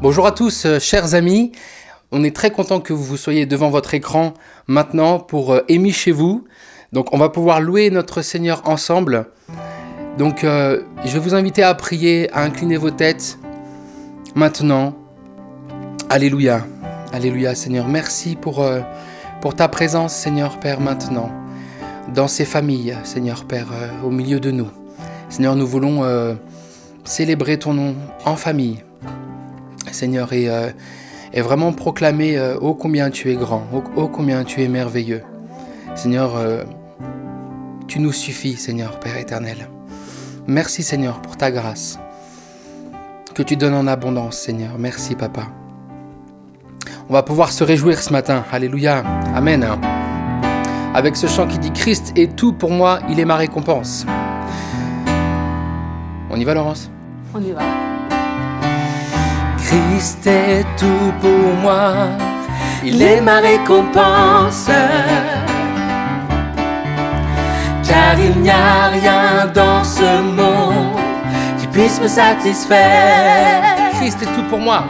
Bonjour à tous, chers amis. On est très content que vous soyez devant votre écran maintenant pour Émis chez vous. Donc, on va pouvoir louer notre Seigneur ensemble. Donc, je vais vous inviter à prier, à incliner vos têtes maintenant. Alléluia. Alléluia, Seigneur. Merci pour ta présence, Seigneur Père, maintenant. Dans ces familles, Seigneur Père, au milieu de nous. Seigneur, nous voulons célébrer ton nom en famille. Seigneur, et vraiment proclamer ô combien tu es grand, ô combien tu es merveilleux. Seigneur, tu nous suffis, Seigneur, Père éternel. Merci, Seigneur, pour ta grâce que tu donnes en abondance, Seigneur. Merci, Papa. On va pouvoir se réjouir ce matin. Alléluia. Amen. Avec ce chant qui dit « Christ est tout pour moi, il est ma récompense ». On y va, Laurence? On y va. Christ est tout pour moi, il est ma récompense. Car il n'y a rien dans ce monde qui puisse me satisfaire. Christ est tout pour moi.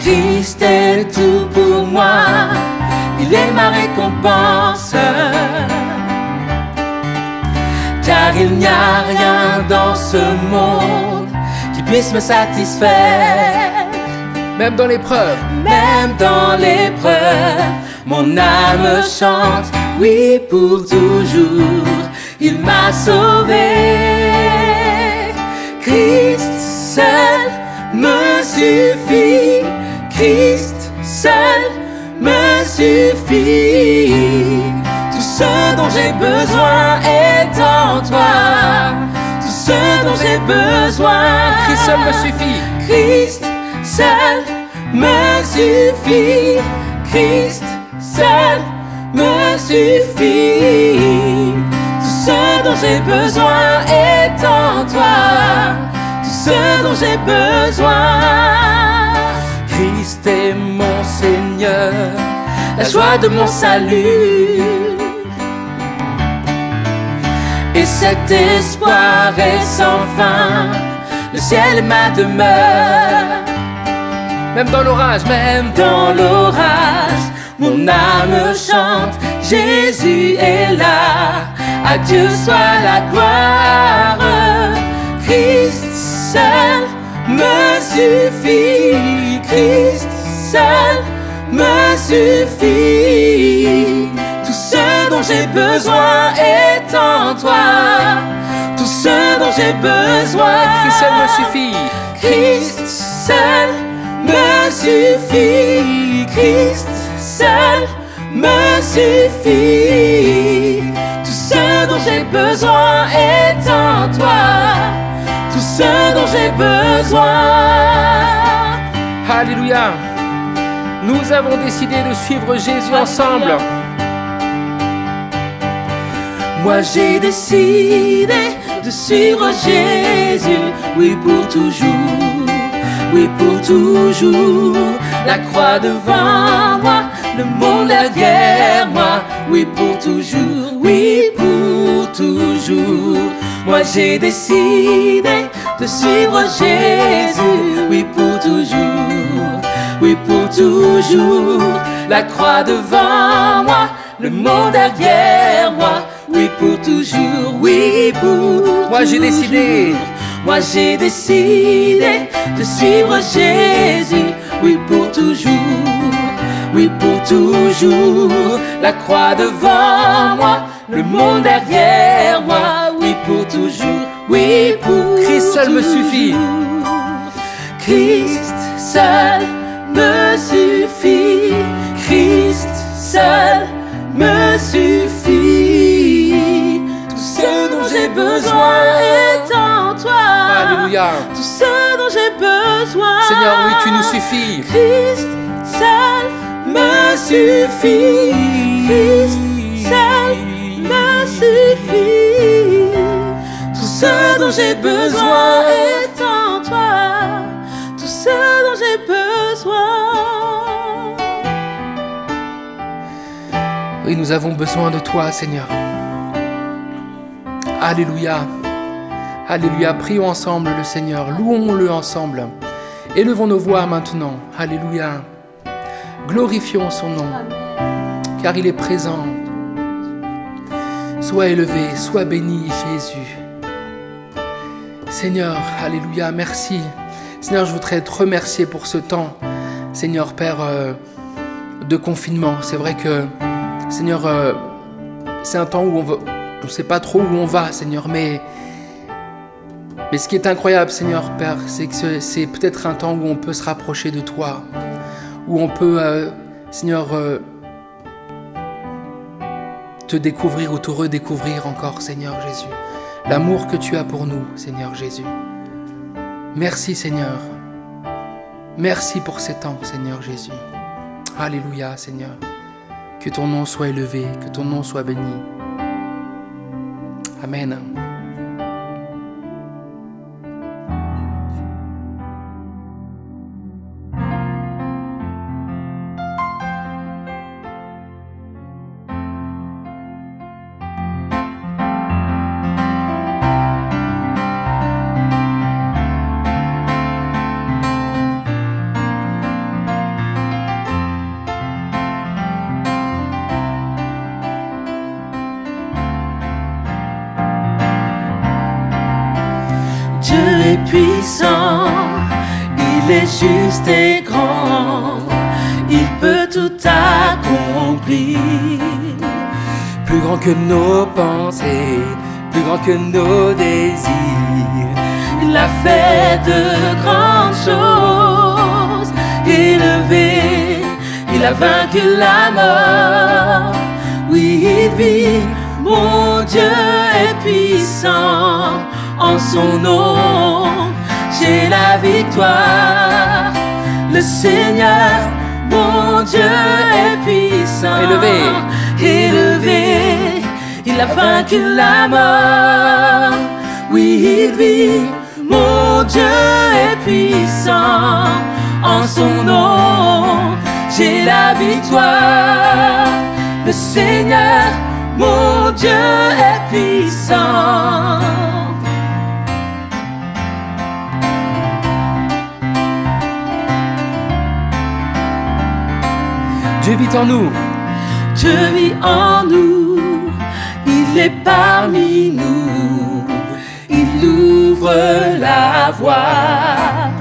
Christ est tout pour moi, il est ma récompense. Car il n'y a rien dans ce monde qui puisse me satisfaire. Même dans l'épreuve. Même dans l'épreuve, mon âme chante, oui pour toujours, il m'a sauvé. Christ seul me suffit, Christ seul me suffit. Tout ce dont j'ai besoin est en toi. Tout ce dont j'ai besoin, Christ seul me suffit. Christ seul me suffit. Christ seul me suffit. Tout ce dont j'ai besoin est en toi. Tout ce dont j'ai besoin. Christ est mon Seigneur, la joie de mon salut. Et cet espoir est sans fin, le ciel est ma demeure. Même dans l'orage, même dans l'orage, mon âme chante, Jésus est là, à Dieu soit la gloire. Christ seul me suffit, Christ seul me suffit. Tout ce dont j'ai besoin est en toi. Tout ce dont j'ai besoin, Christ seul me suffit. Christ seul me suffit. Christ seul me suffit. Tout ce dont j'ai besoin est en toi. Tout ce dont j'ai besoin. Alléluia. Nous avons décidé de suivre Jésus ensemble. Moi j'ai décidé de suivre Jésus, oui pour toujours, oui pour toujours. La croix devant moi, le monde derrière moi, oui pour toujours, oui pour toujours. Moi j'ai décidé de suivre Jésus, oui pour toujours, oui pour toujours. La croix devant moi, le monde derrière moi, oui pour toujours, oui pour Moi j'ai décidé. Moi j'ai décidé de suivre Jésus, oui pour toujours, oui pour toujours. La croix devant moi, le monde derrière moi, oui pour toujours, oui pour Christ seul me suffit. Christ seul me suffit. Christ seul me suffit. Tout ce dont j'ai besoin est en toi. Alléluia. Tout ce dont j'ai besoin, Seigneur, oui, tu nous suffis. Christ seul me suffit. Christ seul me suffit. Tout ce dont j'ai besoin est en toi. Tout ce dont j'ai besoin. Oui, nous avons besoin de toi, Seigneur. Alléluia. Alléluia. Prions ensemble le Seigneur. Louons-le ensemble. Élevons nos voix maintenant. Alléluia. Glorifions son nom, car il est présent. Sois élevé, sois béni, Jésus. Seigneur, alléluia, merci. Seigneur, je voudrais te remercier pour ce temps, Seigneur Père, de confinement. C'est vrai que, Seigneur, c'est un temps où on ne sait pas trop où on va, Seigneur, mais ce qui est incroyable, Seigneur Père, c'est que c'est peut-être un temps où on peut se rapprocher de toi, où on peut, Seigneur, te découvrir ou te redécouvrir encore, Seigneur Jésus. L'amour que tu as pour nous, Seigneur Jésus. Merci, Seigneur. Merci pour ces temps, Seigneur Jésus. Alléluia, Seigneur. Que ton nom soit élevé, que ton nom soit béni. Amen. Dieu est puissant, il est juste et grand, il peut tout accomplir. Plus grand que nos pensées, plus grand que nos désirs. Il a fait de grandes choses, élevé, il a vaincu la mort. Oui, il vit, mon Dieu est puissant. En son nom, j'ai la victoire. Le Seigneur, mon Dieu est puissant. Élevé, élevé, il a vaincu la mort. Oui, il vit, mon Dieu est puissant. En son nom, j'ai la victoire. Le Seigneur, mon Dieu est puissant. Dieu vit en nous. Dieu vit en nous, il est parmi nous, il ouvre la voie.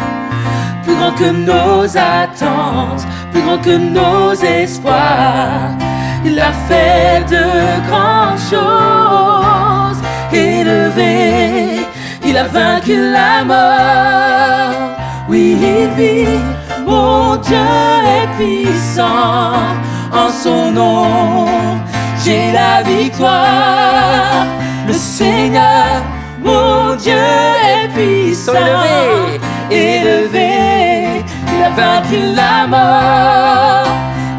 Plus grand que nos attentes, plus grand que nos espoirs, il a fait de grandes choses. Élevé, il a vaincu la mort. Oui, il vit, mon Dieu est puissant. En son nom, j'ai la victoire. Le Seigneur, mon Dieu est puissant. Élevé, il a vaincu la mort.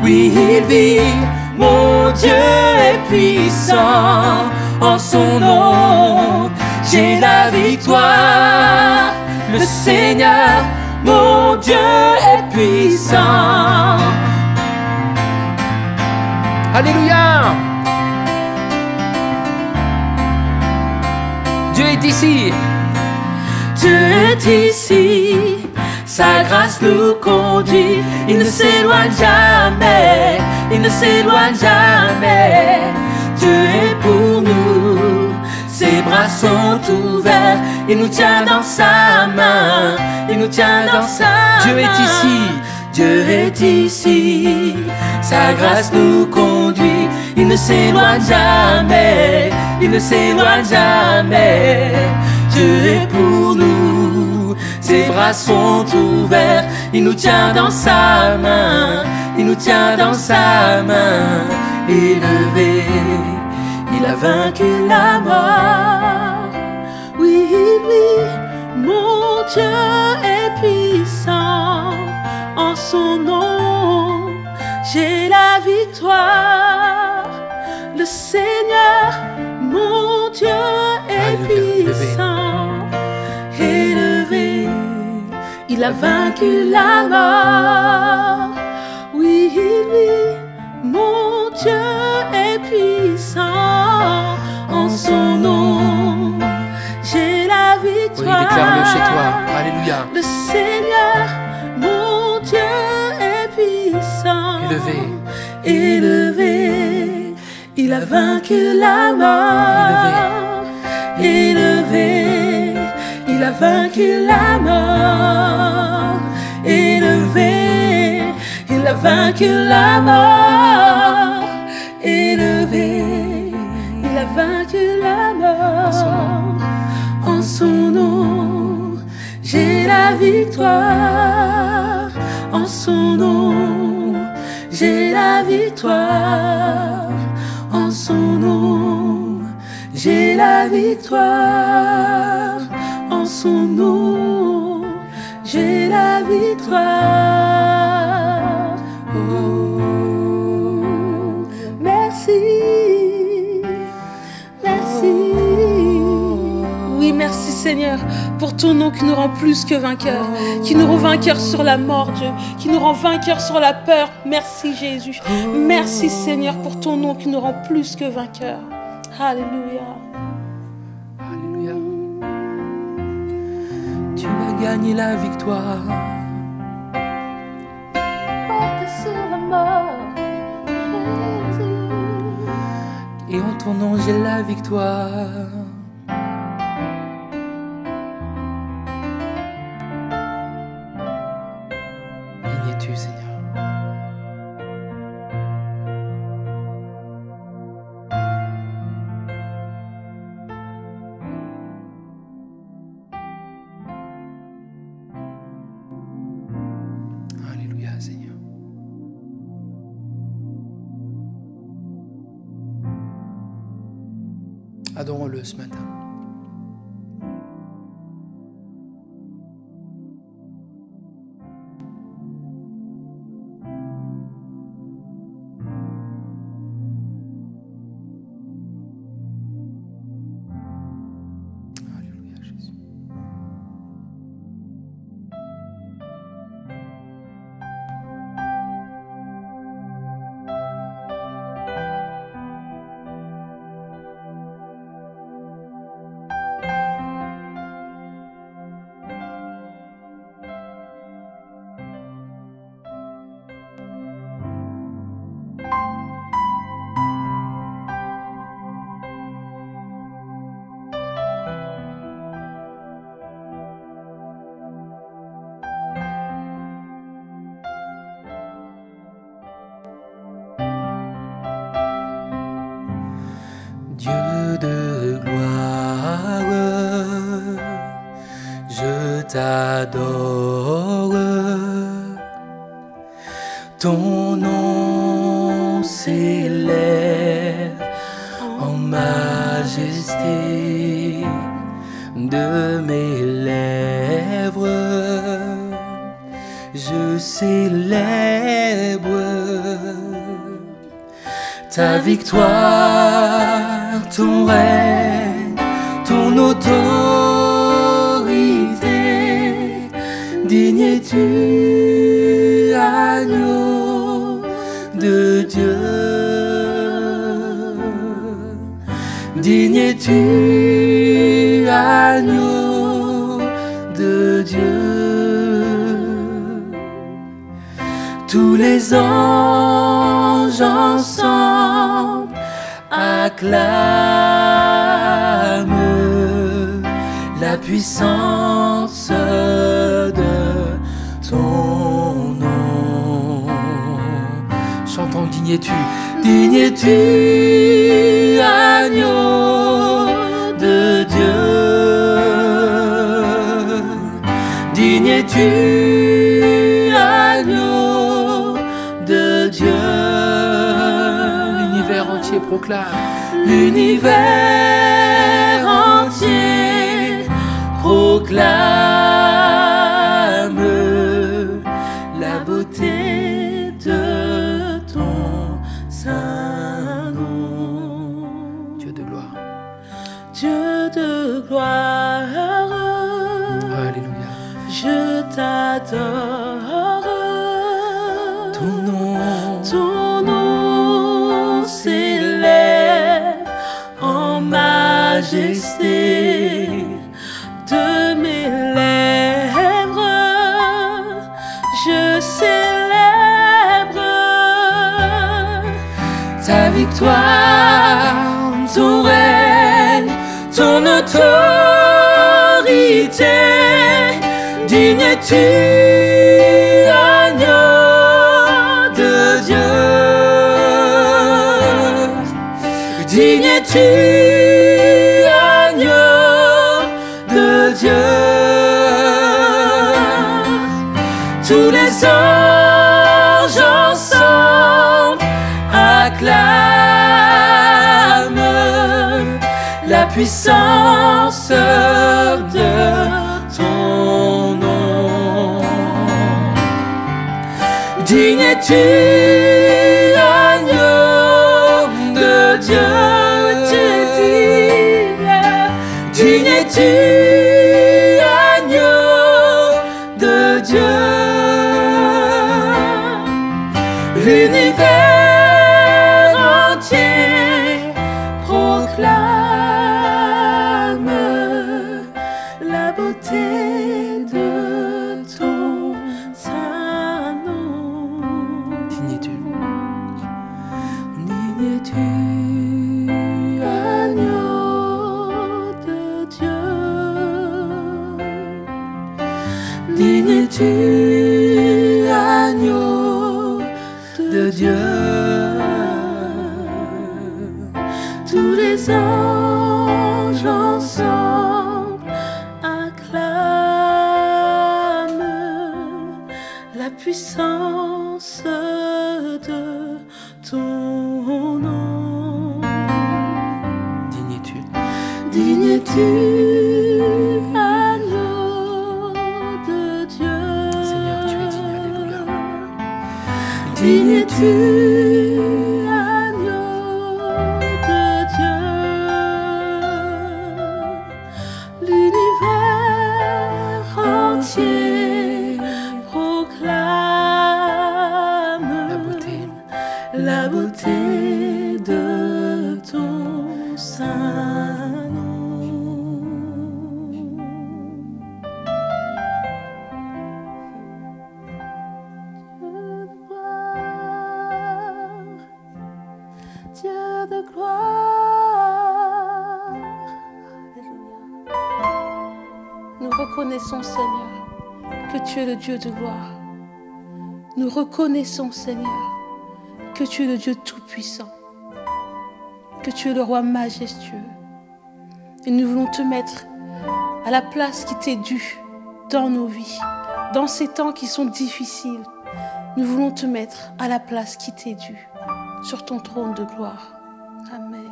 Oui, il vit, mon Dieu est puissant. En son nom, j'ai la victoire. Le Seigneur, mon Dieu est puissant. Alléluia. Dieu est ici. Dieu est ici, sa grâce nous conduit. Il ne s'éloigne jamais, il ne s'éloigne jamais. Dieu est pour nous, ses bras sont ouverts. Il nous tient dans sa main, il nous tient dans sa main. Dieu est ici, Dieu est ici, sa grâce nous conduit. Il ne s'éloigne jamais, il ne s'éloigne jamais. Dieu est pour nous, ses bras sont ouverts. Il nous tient dans sa main, il nous tient dans sa main. Élevé, il a vaincu la mort. Oui, oui, mon Dieu est puissant. En son nom, j'ai la victoire. Le Seigneur, mon Dieu est puissant. Élevé, il a vaincu la mort. Oui, oui, mon Dieu est puissant. En son nom, j'ai la victoire. Oui, déclare-le chez toi. Alléluia. Le Seigneur, élevé. Il a vaincu la mort. Élevé. Il a vaincu la mort. Élevé. Il a vaincu la mort. Élevé. Il a vaincu la mort. En son nom, j'ai la victoire. En son nom, j'ai la victoire. En son nom, j'ai la victoire. En son nom, j'ai la victoire. Oh, merci. Merci. Oui, merci Seigneur pour ton nom qui nous rend plus que vainqueurs, qui nous rend vainqueurs sur la mort, Dieu, qui nous rend vainqueurs sur la peur. Merci Jésus. Merci Seigneur pour ton nom qui nous rend plus que vainqueurs. Alléluia. Alléluia. Tu as gagné la victoire. Porte sur la mort, Jésus. Et en ton nom j'ai la victoire. Béni es-tu, Seigneur. Alléluia, Seigneur. Adorons-le ce matin. Alléluia, Jésus. Dieu de gloire, je t'adore. Ton nom s'élève en majesté de mes lèvres. Je célèbre ta victoire, ton règne, ton autorité. Digne es-tu, agneau de Dieu. Digne es-tu, agneau de Dieu. Tous les anges ensemble acclament la puissance de ton nom. Chantons, digne es-tu, agneau de Dieu. Digne es-tu, agneau de Dieu. L'univers entier proclame. L'univers entier proclame la beauté de ton saint nom. Dieu de gloire. Dieu de gloire. Alléluia. Je t'adore. Ton nom s'élève en majesté de mes lèvres. Je célèbre toi, ton règne, ton autorité, digne es-tu, agneau de Dieu. Digne es-tu, agneau de Dieu. Tous les anges ensemble acclament la puissance de ton nom. Digne es-tu, agneau de Dieu. Digne es-tu, agneau de Dieu. L'univers entier proclame la beauté de ton saint nom. Digne es-tu. Digne es-tu, agneau de Dieu. Digne es-tu, agneau de Dieu. Tous les anges ensemble acclament la puissance de ton nom. Digne es-tu. Digne es-tu, agneau de Dieu. Seigneur, tu es digne, alléluia. Digne es-tu, agneau de Dieu. L'univers entier proclame la beauté de ton saint nom. Dieu de gloire. Alléluia. Nous reconnaissons, Seigneur, que tu es le Dieu de gloire. Nous reconnaissons, Seigneur, que tu es le Dieu tout-puissant, que tu es le roi majestueux. Et nous voulons te mettre à la place qui t'est due dans nos vies, dans ces temps qui sont difficiles. Nous voulons te mettre à la place qui t'est due, sur ton trône de gloire. Amen.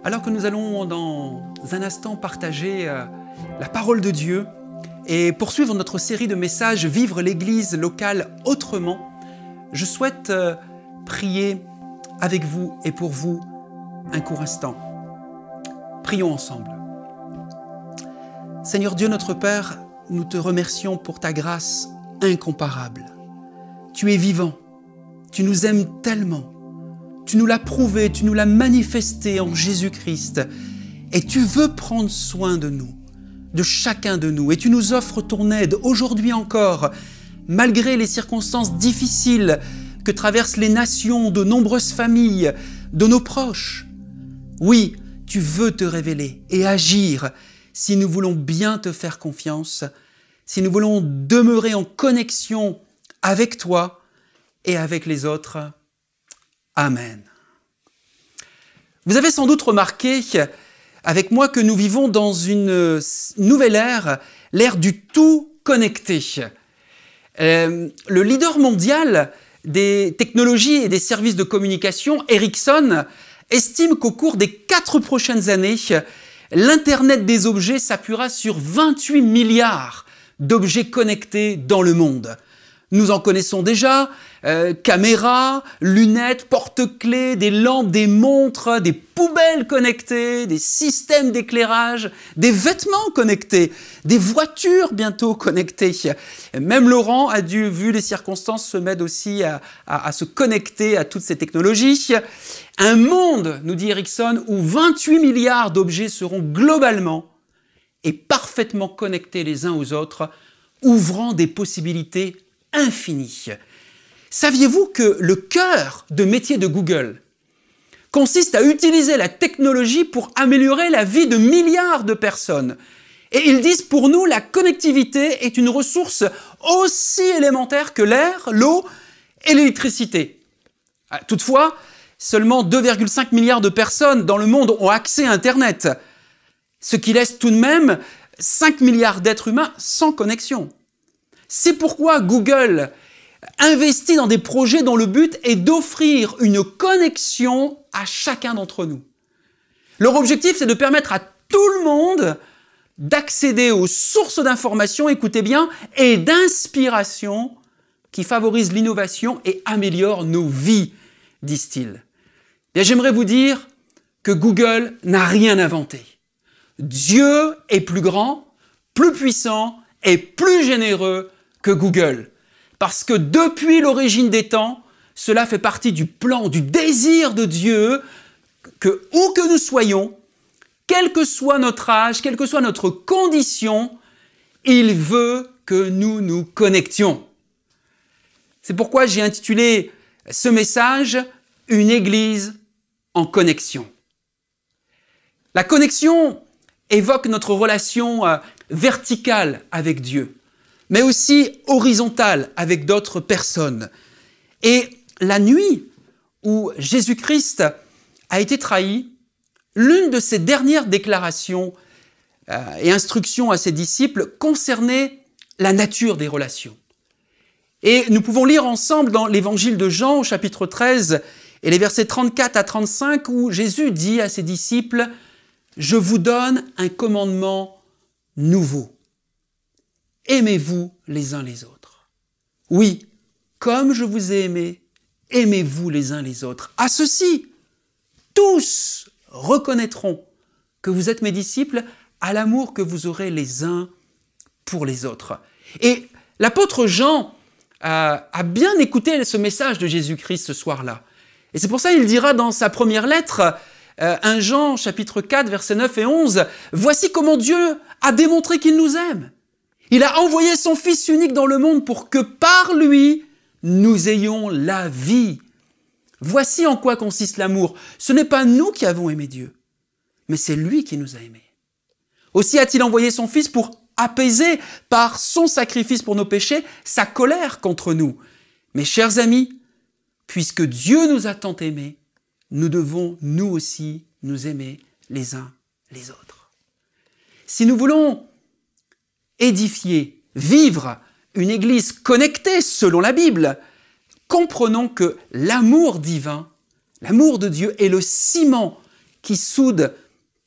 Alors que nous allons dans un instant partager la parole de Dieu et poursuivre notre série de messages « Vivre l'Église locale autrement », je souhaite prier avec vous et pour vous un court instant. Prions ensemble. Seigneur Dieu notre Père, nous te remercions pour ta grâce incomparable. Tu es vivant, tu nous aimes tellement, tu nous l'as prouvé, tu nous l'as manifesté en Jésus-Christ et tu veux prendre soin de nous, de chacun de nous et tu nous offres ton aide aujourd'hui encore, malgré les circonstances difficiles que traversent les nations, de nombreuses familles, de nos proches. Oui, tu veux te révéler et agir si nous voulons bien te faire confiance, si nous voulons demeurer en connexion avec toi et avec les autres. Amen. Vous avez sans doute remarqué avec moi que nous vivons dans une nouvelle ère, l'ère du tout connecté. Le leader mondial des technologies et des services de communication, Ericsson, estime qu'au cours des 4 prochaines années, l'Internet des objets s'appuiera sur 28 milliards d'objets connectés dans le monde. Nous en connaissons déjà, caméras, lunettes, porte-clés, des lampes, des montres, des poubelles connectées, des systèmes d'éclairage, des vêtements connectés, des voitures bientôt connectées. Même Laurent a dû, vu les circonstances, se mettre aussi à se connecter à toutes ces technologies. Un monde, nous dit Ericsson, où 28 milliards d'objets seront globalement et parfaitement connectés les uns aux autres, ouvrant des possibilités infinies. Saviez-vous que le cœur de métier de Google consiste à utiliser la technologie pour améliorer la vie de milliards de personnes? Et ils disent, pour nous, la connectivité est une ressource aussi élémentaire que l'air, l'eau et l'électricité. Toutefois, seulement 2,5 milliards de personnes dans le monde ont accès à Internet, ce qui laisse tout de même 5 milliards d'êtres humains sans connexion. C'est pourquoi Google investit dans des projets dont le but est d'offrir une connexion à chacun d'entre nous. Leur objectif, c'est de permettre à tout le monde d'accéder aux sources d'informations, écoutez bien, et d'inspiration qui favorisent l'innovation et améliorent nos vies, disent-ils. Et j'aimerais vous dire que Google n'a rien inventé. Dieu est plus grand, plus puissant et plus généreux que Google. Parce que depuis l'origine des temps, cela fait partie du plan, du désir de Dieu, que où que nous soyons, quel que soit notre âge, quelle que soit notre condition, il veut que nous nous connections. C'est pourquoi j'ai intitulé ce message « Une église en connexion ». La connexion évoque notre relation verticale avec Dieu, mais aussi horizontale avec d'autres personnes. Et la nuit où Jésus-Christ a été trahi, l'une de ses dernières déclarations et instructions à ses disciples concernait la nature des relations. Et nous pouvons lire ensemble dans l'évangile de Jean au chapitre 13 et les versets 34 à 35 où Jésus dit à ses disciples « Je vous donne un commandement nouveau. Aimez-vous les uns les autres. Oui, comme je vous ai aimé, aimez-vous les uns les autres. À ceci, tous reconnaîtront que vous êtes mes disciples à l'amour que vous aurez les uns pour les autres. » Et l'apôtre Jean a bien écouté ce message de Jésus-Christ ce soir-là. Et c'est pour ça qu'il dira dans sa première lettre, 1 Jean chapitre 4, versets 9 et 11, « Voici comment Dieu a démontré qu'il nous aime. Il a envoyé son Fils unique dans le monde pour que par lui, nous ayons la vie. Voici en quoi consiste l'amour. Ce n'est pas nous qui avons aimé Dieu, mais c'est lui qui nous a aimés. Aussi a-t-il envoyé son Fils pour apaiser par son sacrifice pour nos péchés sa colère contre nous. Mes chers amis, puisque Dieu nous a tant aimés, nous devons nous aussi nous aimer les uns les autres. Si nous voulons édifier, vivre une église connectée selon la Bible, comprenons que l'amour divin, l'amour de Dieu est le ciment qui soude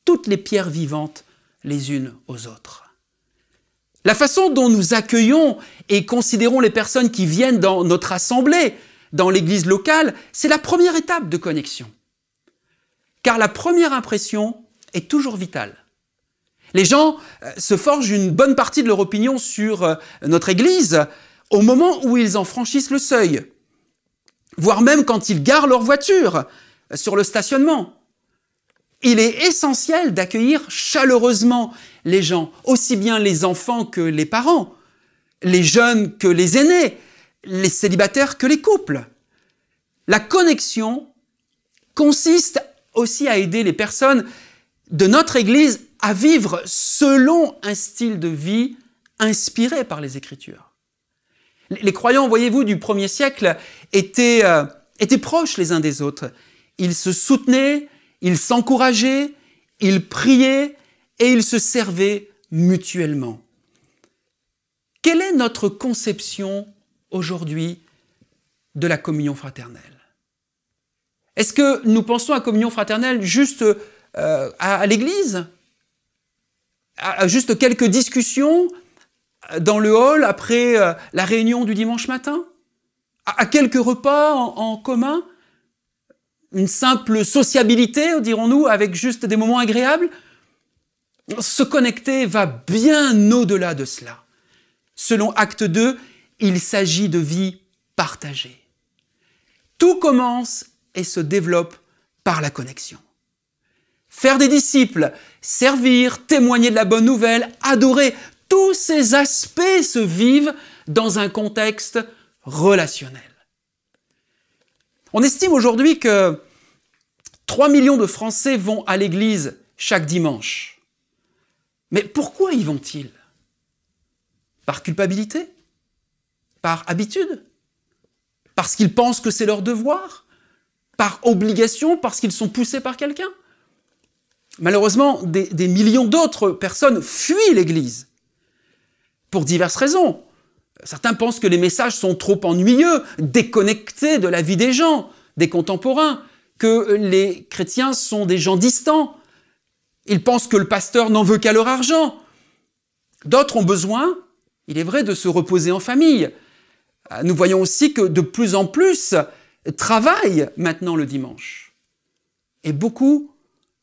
toutes les pierres vivantes les unes aux autres. La façon dont nous accueillons et considérons les personnes qui viennent dans notre assemblée, dans l'église locale, c'est la première étape de connexion. Car la première impression est toujours vitale. Les gens se forgent une bonne partie de leur opinion sur notre église au moment où ils en franchissent le seuil, voire même quand ils garent leur voiture sur le stationnement. Il est essentiel d'accueillir chaleureusement les gens, aussi bien les enfants que les parents, les jeunes que les aînés, les célibataires que les couples. La connexion consiste aussi à aider les personnes de notre Église à vivre selon un style de vie inspiré par les Écritures. Les croyants, voyez-vous, du 1er siècle étaient proches les uns des autres. Ils se soutenaient, ils s'encourageaient, ils priaient et ils se servaient mutuellement. Quelle est notre conception aujourd'hui de la communion fraternelle? Est-ce que nous pensons à communion fraternelle juste à l'église? À juste quelques discussions dans le hall après la réunion du dimanche matin? À quelques repas en commun? Une simple sociabilité, dirons-nous, avec juste des moments agréables? Se connecter va bien au-delà de cela. Selon Acte 2, il s'agit de vie partagée. Tout commence et se développe par la connexion. Faire des disciples, servir, témoigner de la bonne nouvelle, adorer, tous ces aspects se vivent dans un contexte relationnel. On estime aujourd'hui que 3 millions de Français vont à l'église chaque dimanche. Mais pourquoi y vont-ils? Par culpabilité? Par habitude? Parce qu'ils pensent que c'est leur devoir? Par obligation? Parce qu'ils sont poussés par quelqu'un? Malheureusement, des millions d'autres personnes fuient l'église pour diverses raisons. Certains pensent que les messages sont trop ennuyeux, déconnectés de la vie des gens, des contemporains, que les chrétiens sont des gens distants. Ils pensent que le pasteur n'en veut qu'à leur argent. D'autres ont besoin, il est vrai, de se reposer en famille. Nous voyons aussi que de plus en plus travaillent maintenant le dimanche. Et beaucoup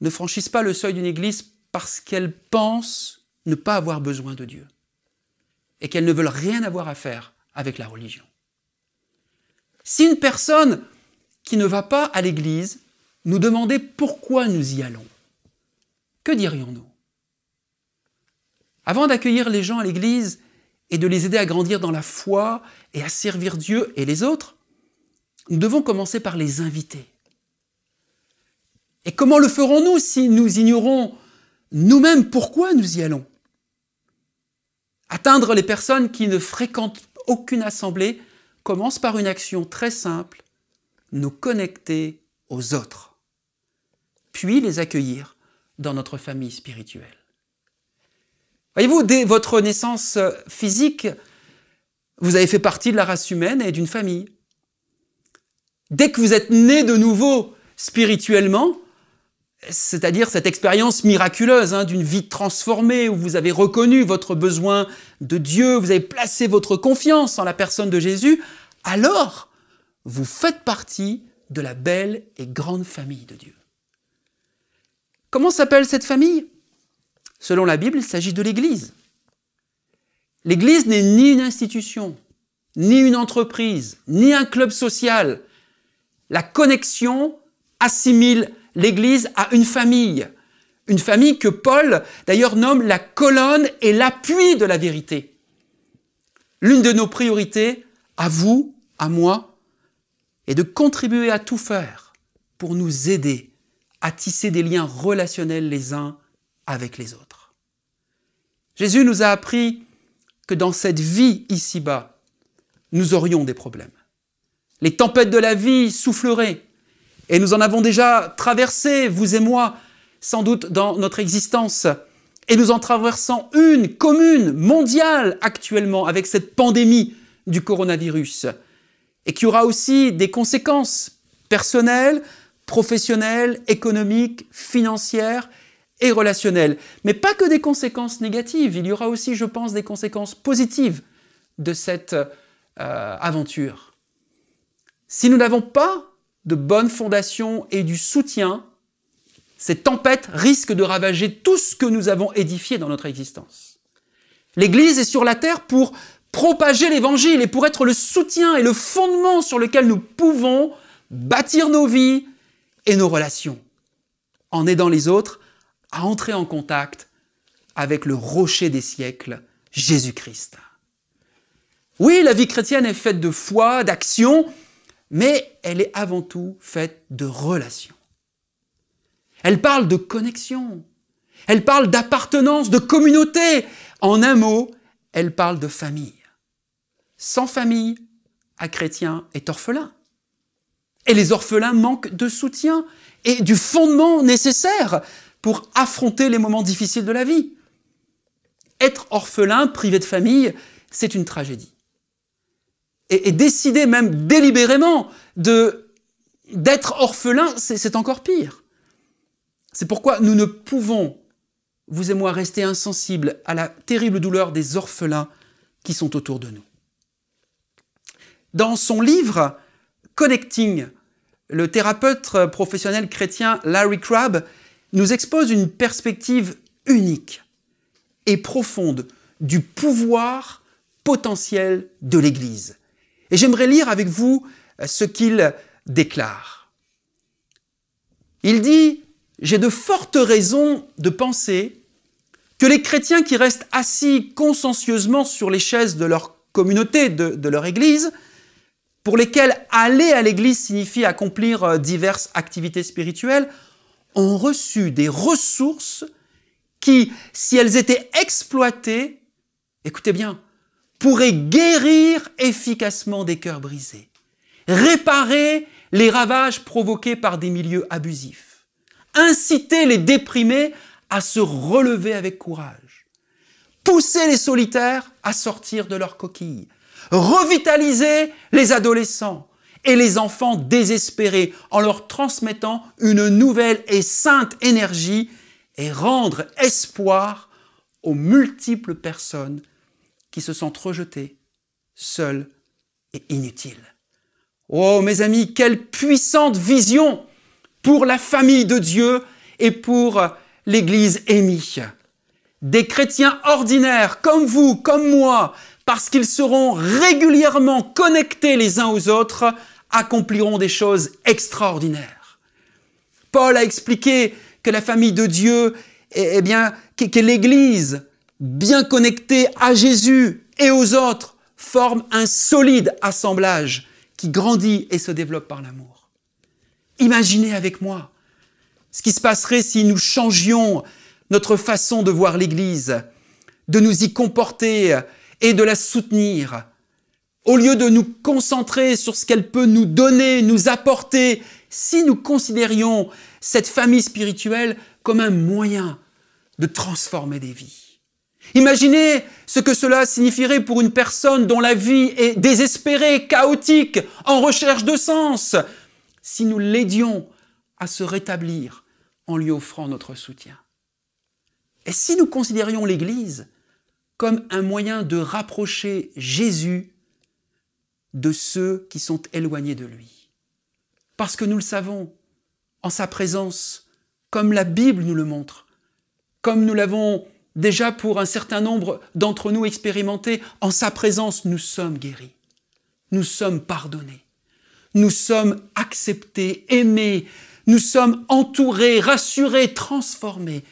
ne franchissent pas le seuil d'une église parce qu'elles pensent ne pas avoir besoin de Dieu et qu'elles ne veulent rien avoir à faire avec la religion. Si une personne qui ne va pas à l'église nous demandait pourquoi nous y allons, que dirions-nous? Avant d'accueillir les gens à l'église et de les aider à grandir dans la foi et à servir Dieu et les autres, nous devons commencer par les inviter. Et comment le ferons-nous si nous ignorons nous-mêmes pourquoi nous y allons? Atteindre les personnes qui ne fréquentent aucune assemblée commence par une action très simple, nous connecter aux autres, puis les accueillir dans notre famille spirituelle. Voyez-vous, dès votre naissance physique, vous avez fait partie de la race humaine et d'une famille. Dès que vous êtes né de nouveau spirituellement, c'est-à-dire cette expérience miraculeuse d'une vie transformée où vous avez reconnu votre besoin de Dieu, vous avez placé votre confiance en la personne de Jésus, alors vous faites partie de la belle et grande famille de Dieu. Comment s'appelle cette famille? Selon la Bible, il s'agit de l'Église. L'Église n'est ni une institution, ni une entreprise, ni un club social. La connexion assimile l'Église à une famille que Paul d'ailleurs nomme la colonne et l'appui de la vérité. L'une de nos priorités, à vous, à moi, est de contribuer à tout faire pour nous aider à tisser des liens relationnels les uns avec les autres. Jésus nous a appris que dans cette vie ici-bas, nous aurions des problèmes. Les tempêtes de la vie souffleraient, et nous en avons déjà traversé, vous et moi, sans doute dans notre existence, et nous en traversons une commune, mondiale actuellement, avec cette pandémie du coronavirus, et qui aura aussi des conséquences personnelles, professionnelles, économiques, financières et relationnelles. Mais pas que des conséquences négatives, il y aura aussi, je pense, des conséquences positives de cette aventure. Si nous n'avons pas de bonnes fondations et du soutien, ces tempêtes risquent de ravager tout ce que nous avons édifié dans notre existence. L'Église est sur la terre pour propager l'Évangile et pour être le soutien et le fondement sur lequel nous pouvons bâtir nos vies et nos relations, en aidant les autres à entrer en contact avec le rocher des siècles, Jésus-Christ. Oui, la vie chrétienne est faite de foi, d'action, mais elle est avant tout faite de relations. Elle parle de connexion, elle parle d'appartenance, de communauté. En un mot, elle parle de famille. Sans famille, un chrétien est orphelin. Et les orphelins manquent de soutien et du fondement nécessaire pour affronter les moments difficiles de la vie. Être orphelin, privé de famille, c'est une tragédie. Et décider même délibérément d'être orphelin, c'est encore pire. C'est pourquoi nous ne pouvons, vous et moi, rester insensibles à la terrible douleur des orphelins qui sont autour de nous. Dans son livre « Connecting », le thérapeute professionnel chrétien Larry Crabb nous expose une perspective unique et profonde du pouvoir potentiel de l'Église. Et j'aimerais lire avec vous ce qu'il déclare. Il dit « J'ai de fortes raisons de penser que les chrétiens qui restent assis consciencieusement sur les chaises de leur communauté, de leur Église, pour lesquels aller à l'église signifie accomplir diverses activités spirituelles, ont reçu des ressources qui, si elles étaient exploitées, écoutez bien, pourraient guérir efficacement des cœurs brisés, réparer les ravages provoqués par des milieux abusifs, inciter les déprimés à se relever avec courage, pousser les solitaires à sortir de leur coquille, revitaliser les adolescents et les enfants désespérés en leur transmettant une nouvelle et sainte énergie et rendre espoir aux multiples personnes qui se sentent rejetées, seules et inutiles. Oh mes amis, quelle puissante vision pour la famille de Dieu et pour l'Église émie. Des chrétiens ordinaires comme vous, comme moi, parce qu'ils seront régulièrement connectés les uns aux autres, accompliront des choses extraordinaires. Paul a expliqué que la famille de Dieu, que l'Église, bien connectée à Jésus et aux autres, forme un solide assemblage qui grandit et se développe par l'amour. Imaginez avec moi ce qui se passerait si nous changions notre façon de voir l'Église, de nous y comporter et de la soutenir. Au lieu de nous concentrer sur ce qu'elle peut nous donner, nous apporter, si nous considérions cette famille spirituelle comme un moyen de transformer des vies. Imaginez ce que cela signifierait pour une personne dont la vie est désespérée, chaotique, en recherche de sens, si nous l'aidions à se rétablir en lui offrant notre soutien. Et si nous considérions l'Église comme un moyen de rapprocher Jésus de ceux qui sont éloignés de lui. Parce que nous le savons, en sa présence, comme la Bible nous le montre, comme nous l'avons déjà pour un certain nombre d'entre nous expérimenté, en sa présence, nous sommes guéris, nous sommes pardonnés, nous sommes acceptés, aimés, nous sommes entourés, rassurés, transformés,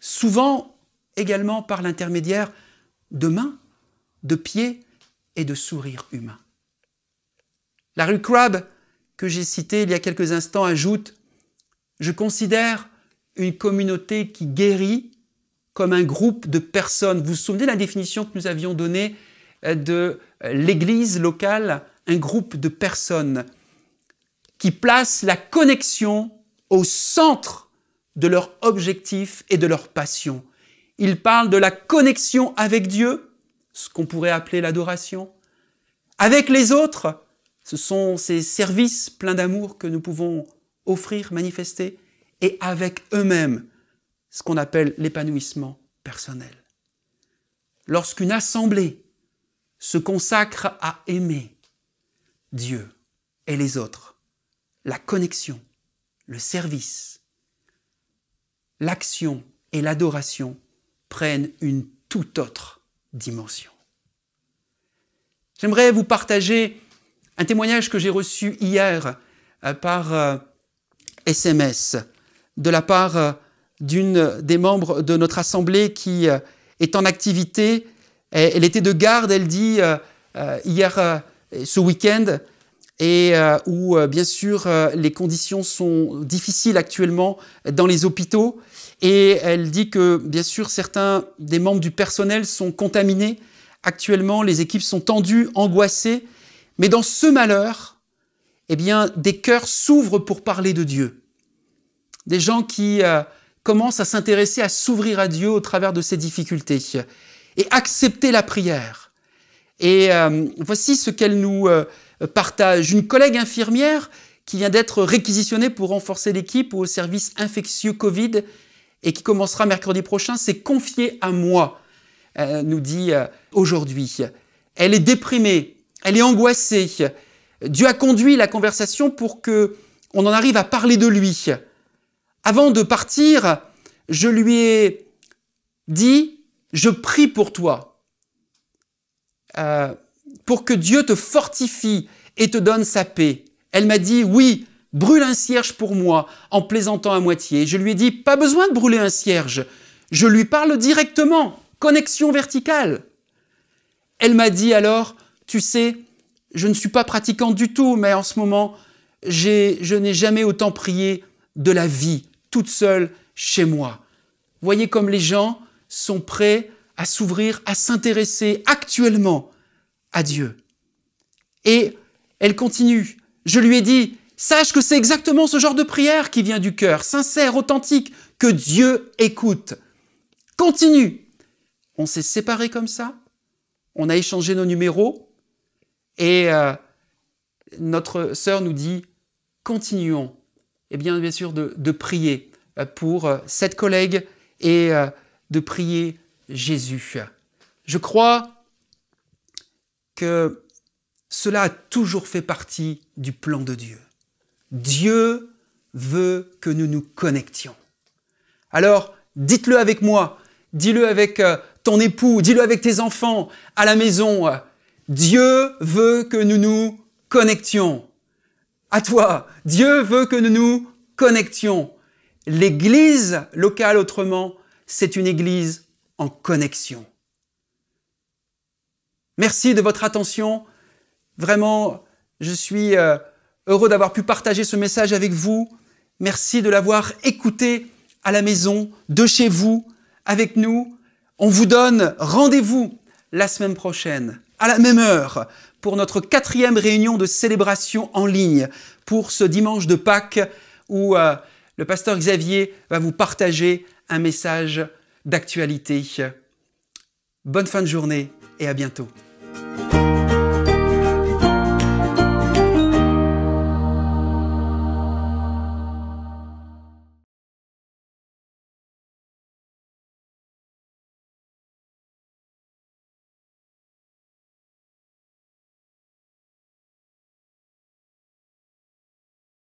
souvent également par l'intermédiaire de mains, de pieds et de sourires humains. Larry Crabb, que j'ai cité il y a quelques instants, ajoute « Je considère une communauté qui guérit comme un groupe de personnes. » Vous vous souvenez de la définition que nous avions donnée de l'église locale, un groupe de personnes qui placent la connexion au centre de leur objectif et de leur passion. Il parle de la connexion avec Dieu, ce qu'on pourrait appeler l'adoration. Avec les autres, ce sont ces services pleins d'amour que nous pouvons offrir, manifester, et avec eux-mêmes, ce qu'on appelle l'épanouissement personnel. Lorsqu'une assemblée se consacre à aimer Dieu et les autres, la connexion, le service, l'action et l'adoration prennent une toute autre dimension. J'aimerais vous partager un témoignage que j'ai reçu hier par SMS de la part d'une des membres de notre assemblée qui est en activité. Elle était de garde, elle dit, hier, ce week-end, et où, bien sûr, les conditions sont difficiles actuellement dans les hôpitaux. Et elle dit que, bien sûr, certains des membres du personnel sont contaminés. Actuellement, les équipes sont tendues, angoissées. Mais dans ce malheur, eh bien, des cœurs s'ouvrent pour parler de Dieu. Des gens qui commencent à s'intéresser, à s'ouvrir à Dieu au travers de ces difficultés et accepter la prière. Et voici ce qu'elle nous partage. Une collègue infirmière qui vient d'être réquisitionnée pour renforcer l'équipe au service infectieux Covid et qui commencera mercredi prochain, s'est confiée à moi, nous dit aujourd'hui. Elle est déprimée, elle est angoissée. Dieu a conduit la conversation pour que on en arrive à parler de lui. Avant de partir, je lui ai dit « Je prie pour toi, pour que Dieu te fortifie et te donne sa paix. » Elle m'a dit « Oui, brûle un cierge pour moi » en plaisantant à moitié. Je lui ai dit « Pas besoin de brûler un cierge. » Je lui parle directement, connexion verticale. Elle m'a dit alors « Tu sais, je ne suis pas pratiquante du tout, mais en ce moment, je n'ai jamais autant prié de la vie, toute seule chez moi. Voyez comme les gens sont prêts à s'ouvrir, à s'intéresser actuellement à Dieu. Et elle continue. Je lui ai dit, sache que c'est exactement ce genre de prière qui vient du cœur, sincère, authentique, que Dieu écoute. Continue. On s'est séparés comme ça. On a échangé nos numéros. Et notre sœur nous dit, continuons. Et bien sûr, de prier pour cette collègue et de prier Jésus. Je crois que cela a toujours fait partie du plan de Dieu. Dieu veut que nous nous connections. Alors, dites-le avec moi, dis-le avec ton époux, dis-le avec tes enfants, à la maison. Dieu veut que nous nous connections. À toi, Dieu veut que nous nous connections. L'église locale, autrement, c'est une église en connexion. Merci de votre attention. Vraiment, je suis heureux d'avoir pu partager ce message avec vous. Merci de l'avoir écouté à la maison, de chez vous, avec nous. On vous donne rendez-vous la semaine prochaine, à la même heure, pour notre 4e réunion de célébration en ligne, pour ce dimanche de Pâques, où le pasteur Xavier va vous partager un message d'actualité. Bonne fin de journée et à bientôt.